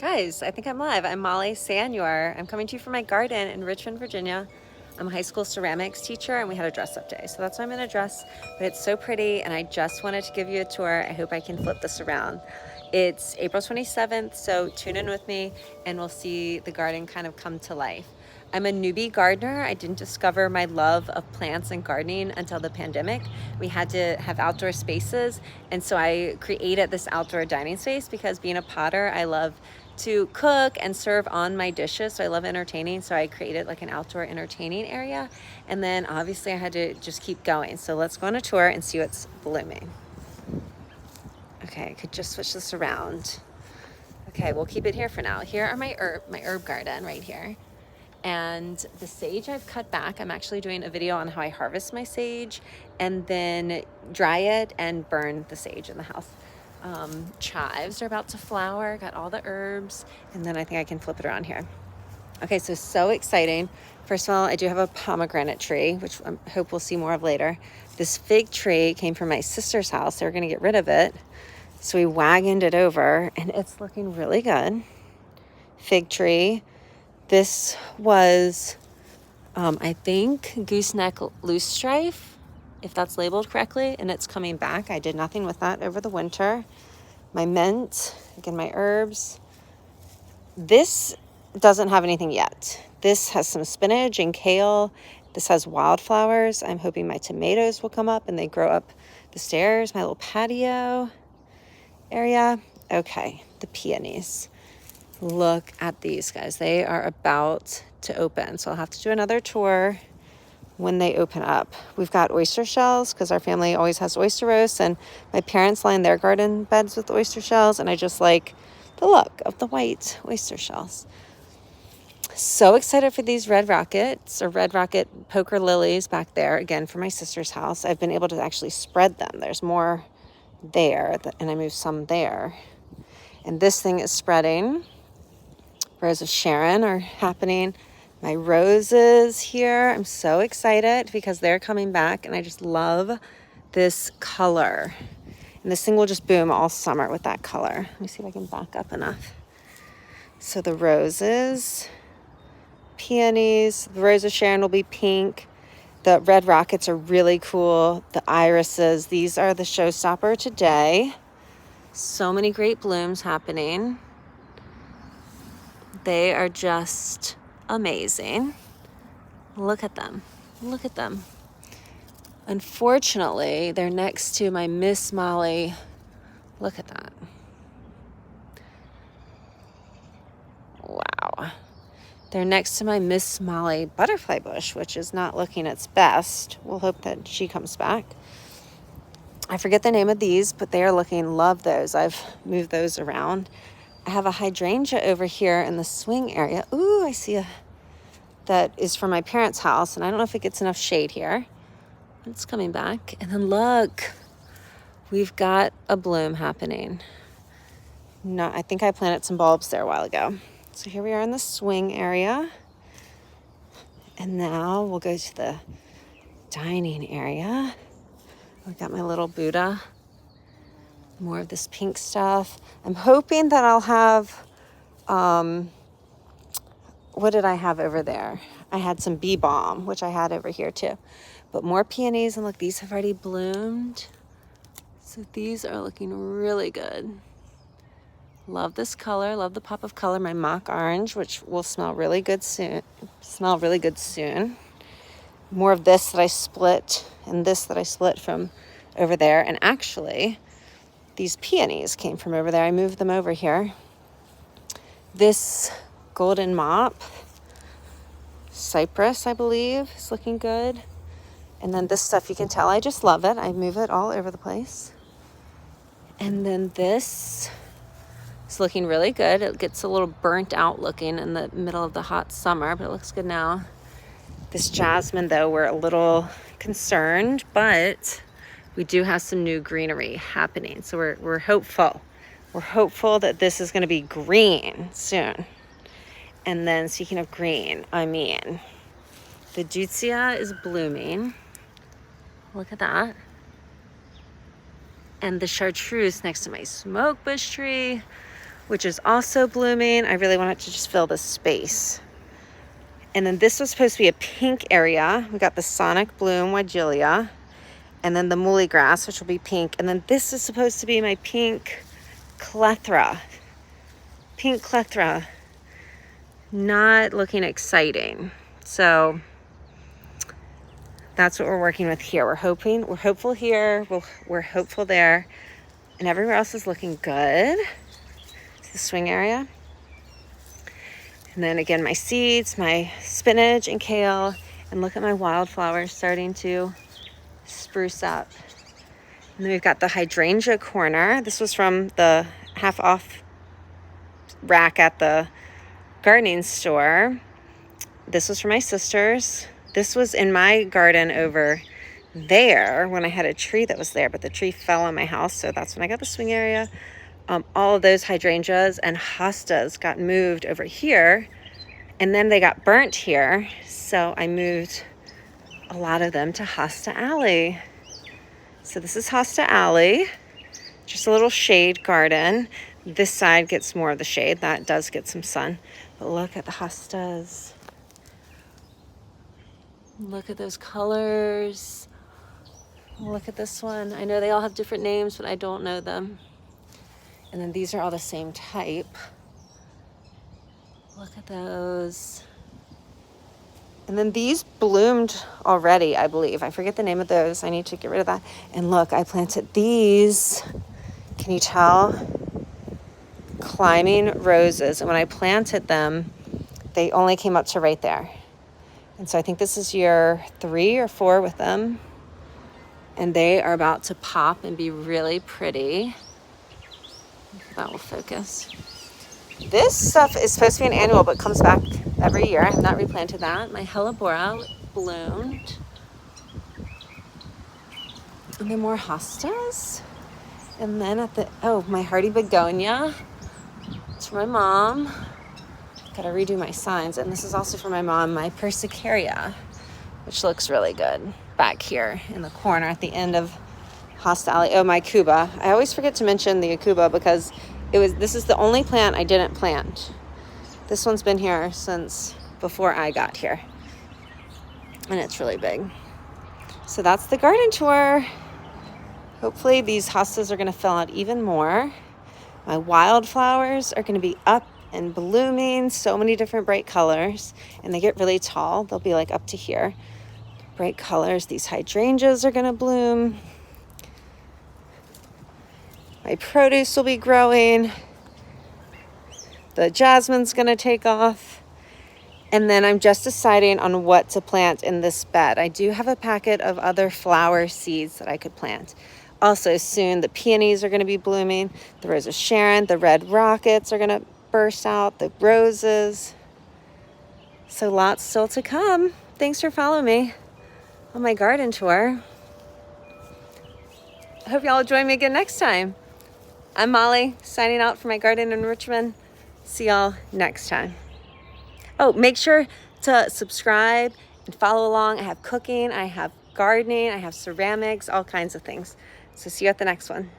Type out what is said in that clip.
Guys, I think I'm live. I'm Molly Sanyor. I'm coming to you from my garden in Richmond, Virginia. I'm a high school ceramics teacher and we had a dress up day. So that's why I'm in a dress, but it's so pretty and I just wanted to give you a tour. I hope I can flip this around. It's April 27th, so tune in with me and we'll see the garden kind of come to life. I'm a newbie gardener. I didn't discover my love of plants and gardening until the pandemic. We had to have outdoor spaces, and so I created this outdoor dining space because being a potter, I love to cook and serve on my dishes. So I love entertaining. So I created like an outdoor entertaining area. And then obviously I had to just keep going. So let's go on a tour and see what's blooming. Okay, I could just switch this around. Okay, we'll keep it here for now. Here are my herb garden right here. And the sage I've cut back. I'm actually doing a video on how I harvest my sage and then dry it and burn the sage in the house. Chives are about to flower, got all the herbs, and then I think I can flip it around here. Okay, so exciting. First of all, I do have a pomegranate tree, which I hope we'll see more of later. This fig tree came from my sister's house. They were gonna get rid of it. So we wagoned it over and it's looking really good. Fig tree. This was, I think, gooseneck loosestrife, if that's labeled correctly, and it's coming back. I did nothing with that over the winter. My mint, again, my herbs. This doesn't have anything yet. This has some spinach and kale. This has wildflowers. I'm hoping my tomatoes will come up and they grow up the stairs, my little patio area. Okay, the peonies. Look at these guys. They are about to open. So I'll have to do another tour when they open up. We've got oyster shells because our family always has oyster roast, and my parents line their garden beds with oyster shells, and I just like the look of the white oyster shells. So excited for these red rockets or red rocket poker lilies back there, again, for my sister's house. I've been able to actually spread them. There's more there, and I moved some there. And this thing is spreading. Rose of Sharon are happening. My roses here, I'm so excited because they're coming back and I just love this color. And this thing will just boom all summer with that color. Let me see if I can back up enough. So the roses, peonies, the Rose of Sharon will be pink. The red rockets are really cool. The irises, these are the showstopper today. So many great blooms happening. They are just amazing. Look at them. Look at them. Unfortunately, they're next to my Miss Molly. Look at that. Wow. They're next to my Miss Molly butterfly bush, which is not looking its best. We'll hope that she comes back. I forget the name of these, but they are looking, love those. I've moved those around. I have a hydrangea over here in the swing area. Ooh, I see that is from my parents' house, and I don't know if it gets enough shade here. It's coming back. And then look, we've got a bloom happening. No, I think I planted some bulbs there a while ago. So here we are in the swing area. And now we'll go to the dining area. I've got my little Buddha. More of this pink stuff. I'm hoping that I'll have, what did I have over there? I had some bee balm, which I had over here too. But more peonies, and look, these have already bloomed. So these are looking really good. Love this color, love the pop of color. My mock orange, which will smell really good soon. More of this that I split, and this that I split from over there. And actually, these peonies came from over there. I moved them over here. This golden mop, cypress, I believe, is looking good. And then this stuff, you can tell I just love it. I move it all over the place. And then this is looking really good. It gets a little burnt out looking in the middle of the hot summer, but it looks good now. This jasmine, though, we're a little concerned, but we do have some new greenery happening. So we're hopeful. We're hopeful that this is going to be green soon. And then speaking of green, I mean, the deutzia is blooming. Look at that. And the chartreuse next to my smoke bush tree. which is also blooming. I really want it to just fill this space. And then this was supposed to be a pink area. We got the Sonic Bloom Weigelia, and then the Muhly Grass, which will be pink. And then this is supposed to be my pink clethra. Pink clethra. Not looking exciting. So that's what we're working with here. We're hopeful here, we're hopeful there, and everywhere else is looking good. It's the swing area. And then again, my seeds, my spinach and kale, and look at my wildflowers starting to spruce up. And then we've got the Hydrangea Corner. This was from the half off rack at the gardening store. This was for my sisters. This was in my garden over there when I had a tree that was there, but the tree fell on my house, so that's when I got the swing area. All of those hydrangeas and hostas got moved over here, and then they got burnt here, so I moved a lot of them to Hosta Alley. So this is Hosta Alley, just a little shade garden. This side gets more of the shade. That does get some sun. But look at the hostas. Look at those colors. Look at this one. I know they all have different names, but I don't know them. And then these are all the same type. Look at those. And then these bloomed already, I believe. I forget the name of those. I need to get rid of that. And look, I planted these. Can you tell? Climbing roses. And when I planted them, they only came up to right there. And so I think this is year 3 or 4 with them. And they are about to pop and be really pretty. That will focus. This stuff is supposed to be an annual, but comes back every year. I have not replanted that. My hellebora bloomed. And then more hostas. And then my hardy begonia. It's for my mom. Gotta redo my signs. And this is also for my mom, my persicaria, which looks really good back here in the corner at the end of Hosta Alley. Oh, my Cuba. I always forget to mention the Cuba because this is the only plant I didn't plant. This one's been here since before I got here. And it's really big. So that's the garden tour. Hopefully these hostas are gonna fill out even more. My wildflowers are gonna be up and blooming, so many different bright colors, and they get really tall. They'll be like up to here. Bright colors. These hydrangeas are gonna bloom. My produce will be growing. The jasmine's gonna take off. And then I'm just deciding on what to plant in this bed. I do have a packet of other flower seeds that I could plant. Also soon the peonies are gonna be blooming. The Rose of Sharon, the red rockets are gonna burst out, the roses. So lots still to come. Thanks for following me on my garden tour. I hope y'all join me again next time. I'm Molly, signing out for my garden in Richmond. See y'all next time. Oh, make sure to subscribe and follow along. I have cooking, I have gardening, I have ceramics, all kinds of things. So see you at the next one.